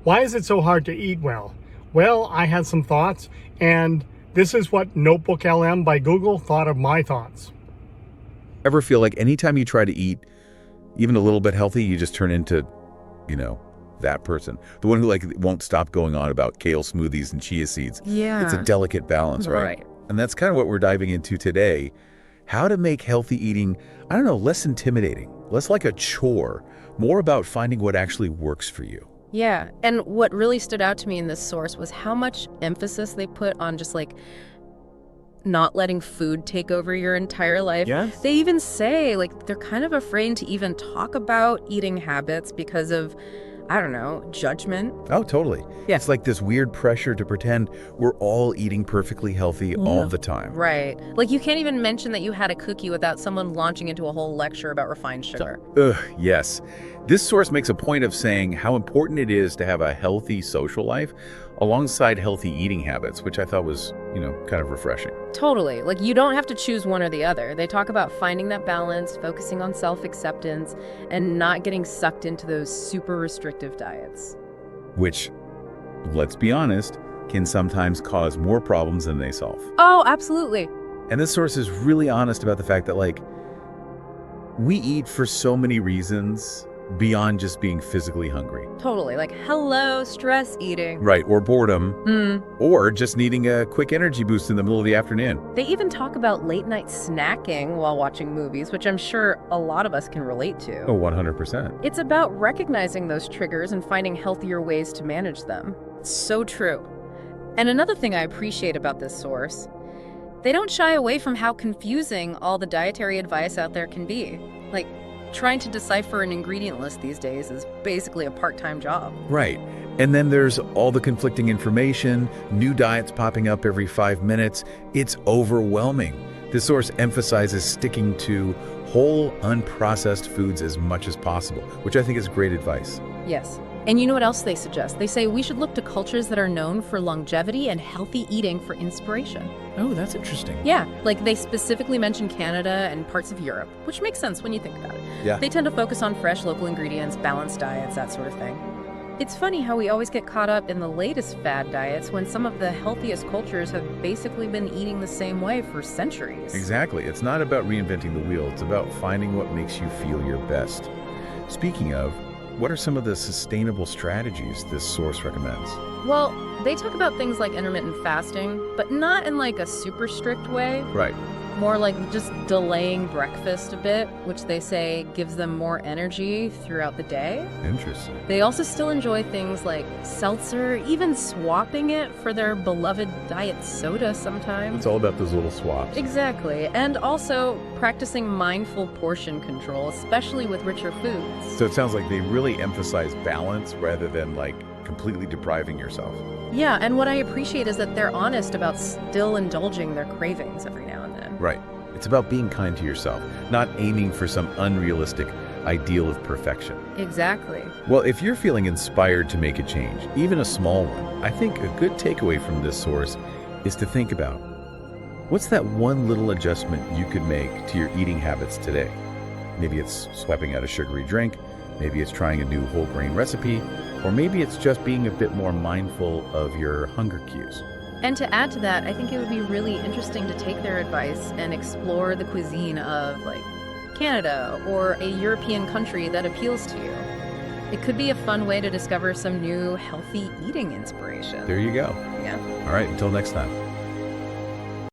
Why is it so hard to eat well? Well, I had some thoughts, and this is what Notebook LM by Google thought of my thoughts. Ever feel like anytime you try to eat even a little bit healthy, you just turn into, that person? The one who won't stop going on about kale smoothies and chia seeds. Yeah. It's a delicate balance, right? Right. And that's kind of what we're diving into today. How to make healthy eating, less intimidating, less like a chore, more about finding what actually works for you. Yeah, and what really stood out to me in this source was how much emphasis they put on just not letting food take over your entire life. Yes. They even say they're kind of afraid to even talk about eating habits because of, I don't know, judgment. Oh, totally. Yeah. It's like this weird pressure to pretend we're all eating perfectly healthy all the time. Right. You can't even mention that you had a cookie without someone launching into a whole lecture about refined sugar. Yes. This source makes a point of saying how important it is to have a healthy social life alongside healthy eating habits, which I thought was, kind of refreshing. Totally. You don't have to choose one or the other. They talk about finding that balance, focusing on self-acceptance, and not getting sucked into those super restrictive diets. Which, let's be honest, can sometimes cause more problems than they solve. Oh, absolutely. And this source is really honest about the fact that, we eat for so many reasons beyond just being physically hungry. Totally. Hello, stress eating. Right, or boredom, or just needing a quick energy boost in the middle of the afternoon. They even talk about late night snacking while watching movies, which I'm sure a lot of us can relate to. Oh, 100%. It's about recognizing those triggers and finding healthier ways to manage them. It's so true. And another thing I appreciate about this source, they don't shy away from how confusing all the dietary advice out there can be. Trying to decipher an ingredient list these days is basically a part-time job. Right. And then there's all the conflicting information, new diets popping up every 5 minutes. It's overwhelming. This source emphasizes sticking to whole, unprocessed foods as much as possible, which I think is great advice. Yes. And you know what else they suggest? They say we should look to cultures that are known for longevity and healthy eating for inspiration. Oh, that's interesting. Yeah, they specifically mention Canada and parts of Europe, which makes sense when you think about it. Yeah. They tend to focus on fresh local ingredients, balanced diets, that sort of thing. It's funny how we always get caught up in the latest fad diets when some of the healthiest cultures have basically been eating the same way for centuries. Exactly. It's not about reinventing the wheel. It's about finding what makes you feel your best. Speaking of, what are some of the sustainable strategies this source recommends? Well, they talk about things like intermittent fasting, but not in a super strict way. Right. More just delaying breakfast a bit, which they say gives them more energy throughout the day. Interesting. They also still enjoy things like seltzer, even swapping it for their beloved diet soda sometimes. It's all about those little swaps. Exactly. And also practicing mindful portion control, especially with richer foods. So it sounds like they really emphasize balance rather than completely depriving yourself. Yeah, and what I appreciate is that they're honest about still indulging their cravings every now and then. Right. It's about being kind to yourself, not aiming for some unrealistic ideal of perfection. Exactly. Well, if you're feeling inspired to make a change, even a small one, I think a good takeaway from this source is to think about what's that one little adjustment you could make to your eating habits today? Maybe it's swapping out a sugary drink, maybe it's trying a new whole grain recipe, or maybe it's just being a bit more mindful of your hunger cues. And to add to that, I think it would be really interesting to take their advice and explore the cuisine of Canada or a European country that appeals to you. It could be a fun way to discover some new healthy eating inspiration. There you go. Yeah. All right, until next time.